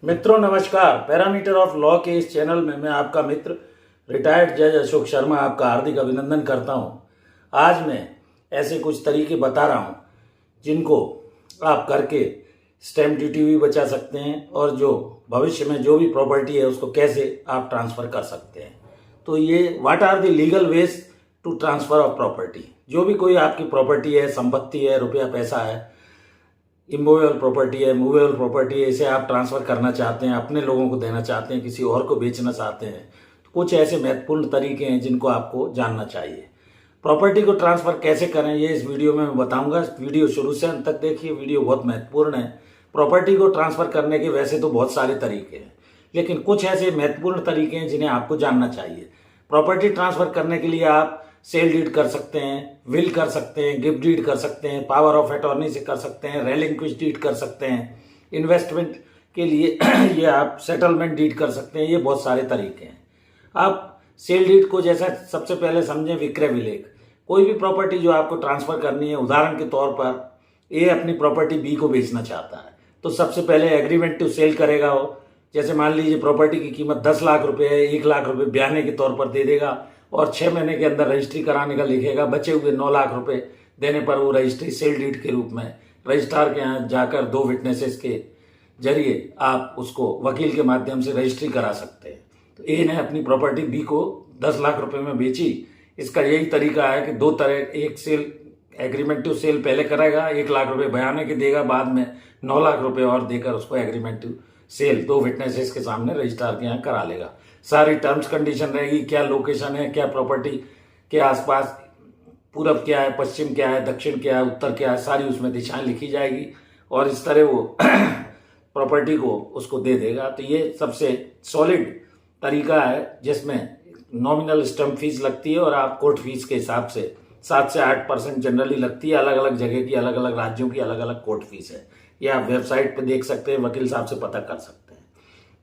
मित्रों नमस्कार। Parameter of law के इस चैनल में मैं आपका मित्र रिटायर्ड जज अशोक शर्मा आपका हार्दिक अभिनंदन करता हूं। आज मैं ऐसे कुछ तरीके बता रहा हूं जिनको आप करके स्टैम्प ड्यूटी भी बचा सकते हैं और जो भविष्य में जो भी प्रॉपर्टी है उसको कैसे आप ट्रांसफ़र कर सकते हैं। तो ये what are the legal ways to transfer of property. जो भी कोई आपकी प्रॉपर्टी है, संपत्ति है, रुपया पैसा है, इमूवेबल प्रॉपर्टी है, मूवेबल प्रॉपर्टी है, इसे आप ट्रांसफ़र करना चाहते हैं, अपने लोगों को देना चाहते हैं, किसी और को बेचना चाहते हैं, तो कुछ ऐसे महत्वपूर्ण तरीके हैं जिनको आपको जानना चाहिए। प्रॉपर्टी को ट्रांसफ़र कैसे करें ये इस वीडियो में मैं बताऊंगा। वीडियो शुरू से अंत तक देखिए, वीडियो बहुत महत्वपूर्ण है। प्रॉपर्टी को ट्रांसफ़र करने के वैसे तो बहुत सारे तरीके हैं, लेकिन कुछ ऐसे महत्वपूर्ण तरीके हैं जिन्हें आपको जानना चाहिए। प्रॉपर्टी ट्रांसफ़र करने के लिए आप सेल डीड कर सकते हैं, विल कर सकते हैं, गिफ्ट डीड कर सकते हैं, पावर ऑफ अटॉर्नी से कर सकते हैं, रेलिंक्विश डीड कर सकते हैं, इन्वेस्टमेंट के लिए ये आप सेटलमेंट डीड कर सकते हैं। ये बहुत सारे तरीके हैं। आप सेल डीड को जैसा सबसे पहले समझें विक्रय विलेख। कोई भी प्रॉपर्टी जो आपको ट्रांसफ़र करनी है, उदाहरण के तौर पर ए अपनी प्रॉपर्टी बी को बेचना चाहता है, तो सबसे पहले एग्रीमेंट टू सेल करेगा वो। जैसे मान लीजिए प्रॉपर्टी की कीमत 10 लाख रुपए है, 1 लाख रुपए बयाने के तौर पर दे देगा और 6 महीने के अंदर रजिस्ट्री कराने का लिखेगा। बचे हुए 9 लाख रुपए देने पर वो रजिस्ट्री सेल डीड के रूप में रजिस्ट्रार के यहाँ जाकर 2 विटनेसेस के जरिए आप उसको वकील के माध्यम से रजिस्ट्री करा सकते हैं। तो ए ने अपनी प्रॉपर्टी बी को 10 लाख रुपए में बेची। इसका यही तरीका है कि दो तरह, एक सेल एग्रीमेंट टू सेल पहले करेगा, 1 लाख रुपए बयाने के देगा, बाद में 9 लाख रुपए और देकर उसको एग्रीमेंट टू सेल 2 विटनेसेस के सामने रजिस्ट्रार के यहाँ करा लेगा। सारी टर्म्स कंडीशन रहेगी, क्या लोकेशन है, क्या प्रॉपर्टी के आसपास, पूरब क्या है, पश्चिम क्या है, दक्षिण क्या है, उत्तर क्या है, सारी उसमें दिशाएं लिखी जाएगी और इस तरह वो प्रॉपर्टी को उसको दे देगा। तो ये सबसे सॉलिड तरीका है जिसमें नॉमिनल स्टैम्प फीस लगती है और आप कोर्ट फीस के हिसाब से 7 से 8% जनरली लगती है। अलग अलग जगह की, अलग अलग राज्यों की अलग अलग कोर्ट फीस है। ये आप वेबसाइट पे देख सकते हैं, वकील साहब से पता कर सकते हैं।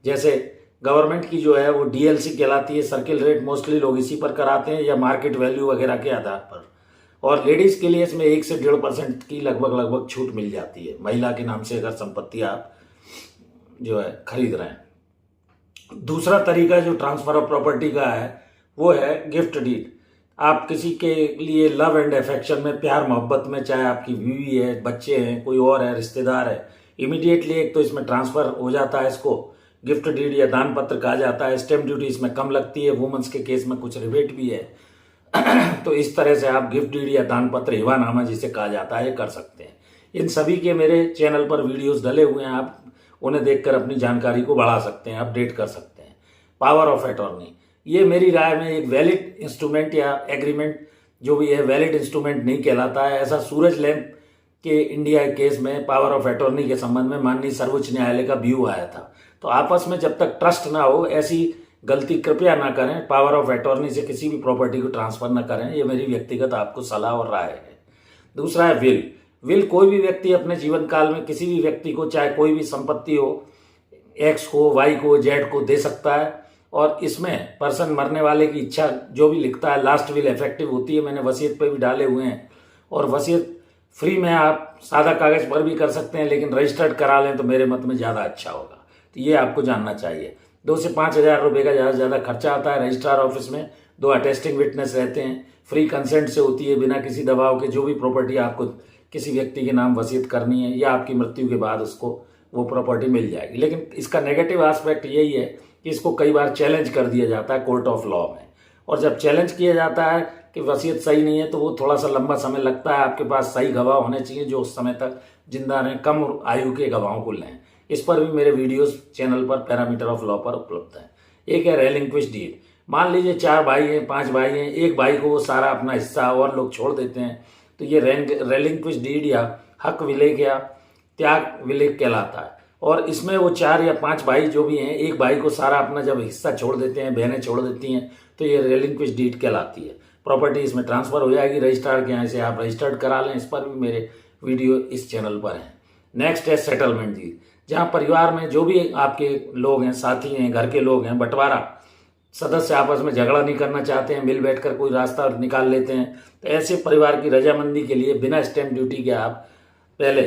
जैसे गवर्नमेंट की जो है वो डीएलसी कहलाती है, सर्किल रेट, मोस्टली लोग इसी पर कराते हैं या मार्केट वैल्यू वगैरह के आधार पर। और लेडीज के लिए इसमें 1 से 1.5% की लगभग छूट मिल जाती है, महिला के नाम से अगर संपत्ति आप जो है खरीद रहे हैं। दूसरा तरीका जो ट्रांसफर ऑफ प्रॉपर्टी का है वो है गिफ्ट डीड। आप किसी के लिए लव एंड अफेक्शन में, प्यार मोहब्बत में, चाहे आपकी बीवी है, बच्चे हैं, कोई और है, रिश्तेदार है, इमीडिएटली एक तो इसमें ट्रांसफर हो जाता है। इसको गिफ्ट डीड या दान पत्र कहा जाता है। स्टैम्प ड्यूटी इसमें कम लगती है, वुमेन्स के केस में कुछ रिबेट भी है। तो इस तरह से आप गिफ्ट डीड या दान पत्र, हिवानामा जिसे कहा जाता है, कर सकते हैं। इन सभी के मेरे चैनल पर वीडियोस डले हुए हैं, आप उन्हें देखकर अपनी जानकारी को बढ़ा सकते हैं, अपडेट कर सकते हैं। पावर ऑफ अटॉर्नी, ये मेरी राय में एक वैलिड इंस्ट्रूमेंट या एग्रीमेंट जो भी है वैलिड इंस्ट्रूमेंट नहीं कहलाता है। ऐसा सूरज लैंप के इंडिया केस में पावर ऑफ अटॉर्नी के संबंध में माननीय सर्वोच्च न्यायालय का व्यू आया था। तो आपस में जब तक ट्रस्ट ना हो ऐसी गलती कृपया ना करें। पावर ऑफ अटॉर्नी से किसी भी प्रॉपर्टी को ट्रांसफर ना करें, ये मेरी व्यक्तिगत आपको सलाह और राय है। दूसरा है विल। विल कोई भी व्यक्ति अपने जीवन काल में किसी भी व्यक्ति को, चाहे कोई भी संपत्ति हो, एक्स को, वाई को, जेड को दे सकता है और इसमें पर्सन मरने वाले की इच्छा जो भी लिखता है, लास्ट विल इफेक्टिव होती है। मैंने वसीयत पे भी डाले हुए हैं और वसीयत फ्री में आप सादा कागज पर भी कर सकते हैं, लेकिन रजिस्टर्ड करा लें तो मेरे मत में ज़्यादा अच्छा होगा। तो ये आपको जानना चाहिए। 2 से 5 हज़ार रुपये का ज़्यादा से ज़्यादा खर्चा आता है। रजिस्ट्रार ऑफिस में 2 अटेस्टिंग विटनेस रहते हैं। फ्री कंसेंट से होती है, बिना किसी दबाव के। जो भी प्रॉपर्टी आपको किसी व्यक्ति के नाम वसीयत करनी है या आपकी मृत्यु के बाद उसको वो प्रॉपर्टी मिल जाएगी। लेकिन इसका नेगेटिव एस्पेक्ट यही है कि इसको कई बार चैलेंज कर दिया जाता है कोर्ट ऑफ लॉ में, और जब चैलेंज किया जाता है कि वसीयत सही नहीं है तो वो थोड़ा सा लंबा समय लगता है। आपके पास सही गवाह होने चाहिए जो उस समय तक जिंदा रहें, कम आयु के गवाहों को लें। इस पर भी मेरे वीडियोस चैनल पर पैरामीटर ऑफ लॉ पर उपलब्ध है। एक है रेलिंक्विश डीड। मान लीजिए 4 भाई हैं, 5 भाई हैं, एक भाई को वो सारा अपना हिस्सा और लोग छोड़ देते हैं, तो ये रेलिंक्विश डीड या हक विलेख या त्याग विलेख कहलाता है। और इसमें वो 4 या 5 भाई जो भी हैं, एक भाई को सारा अपना जब हिस्सा छोड़ देते हैं, बहनें छोड़ देती हैं, तो ये रेलिंक्विश डीड कहलाती है। प्रॉपर्टी इसमें ट्रांसफर हो जाएगी रजिस्ट्रार के यहाँ से, आप रजिस्टर्ड करा लें। इस पर भी मेरे वीडियो इस चैनल पर हैं। नेक्स्ट है सेटलमेंट डीड, जहाँ परिवार में जो भी आपके लोग हैं, साथी हैं, घर के लोग हैं, बंटवारा सदस्य आपस में झगड़ा नहीं करना चाहते हैं, मिल बैठकर कोई रास्ता निकाल लेते हैं, तो ऐसे परिवार की रजामंदी के लिए बिना स्टैम्प ड्यूटी के आप पहले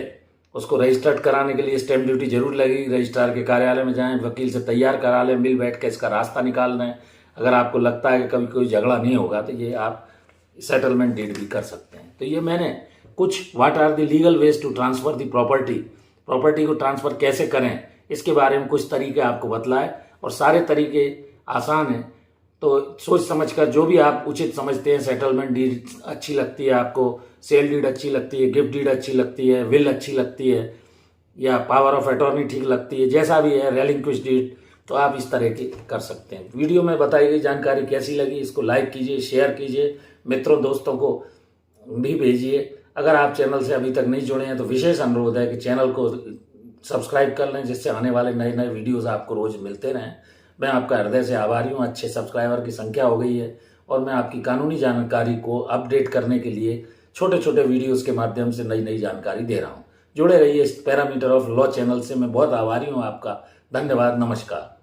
उसको रजिस्टर्ड कराने के लिए स्टैम्प ड्यूटी जरूर लगेगी। रजिस्ट्रार के कार्यालय में जाएं, वकील से तैयार करा लें, मिल बैठ के इसका रास्ता निकाल दें। अगर आपको लगता है कि कभी कोई झगड़ा नहीं होगा तो ये आप सेटलमेंट डीड भी कर सकते हैं। तो ये मैंने कुछ what are the legal ways to transfer the property को ट्रांसफर कैसे करें इसके बारे में कुछ तरीके आपको बतलाए, और सारे तरीके आसान हैं। तो सोच समझकर जो भी आप उचित समझते हैं, सेटलमेंट डीड अच्छी लगती है आपको, सेल डीड अच्छी लगती है, गिफ्ट डीड अच्छी लगती है, विल अच्छी लगती है, या पावर ऑफ अटॉर्नी ठीक लगती है, जैसा भी है, रेलिंक्विश डीड, तो आप इस तरह की कर सकते हैं। वीडियो में बताई गई जानकारी कैसी लगी इसको लाइक कीजिए, शेयर कीजिए, मित्रों दोस्तों को भी भेजिए। अगर आप चैनल से अभी तक नहीं जुड़े हैं तो विशेष अनुरोध है कि चैनल को सब्सक्राइब कर लें, जिससे आने वाले नए नए वीडियोस आपको रोज मिलते रहें। मैं आपका हृदय से आभारी हूँ। अच्छे सब्सक्राइबर की संख्या हो गई है और मैं आपकी कानूनी जानकारी को अपडेट करने के लिए छोटे छोटे वीडियोस के माध्यम से नई नई जानकारी दे रहा हूँ। जुड़े रहिए इस पैरामीटर ऑफ लॉ चैनल से। मैं बहुत आभारी हूँ आपका। धन्यवाद। नमस्कार।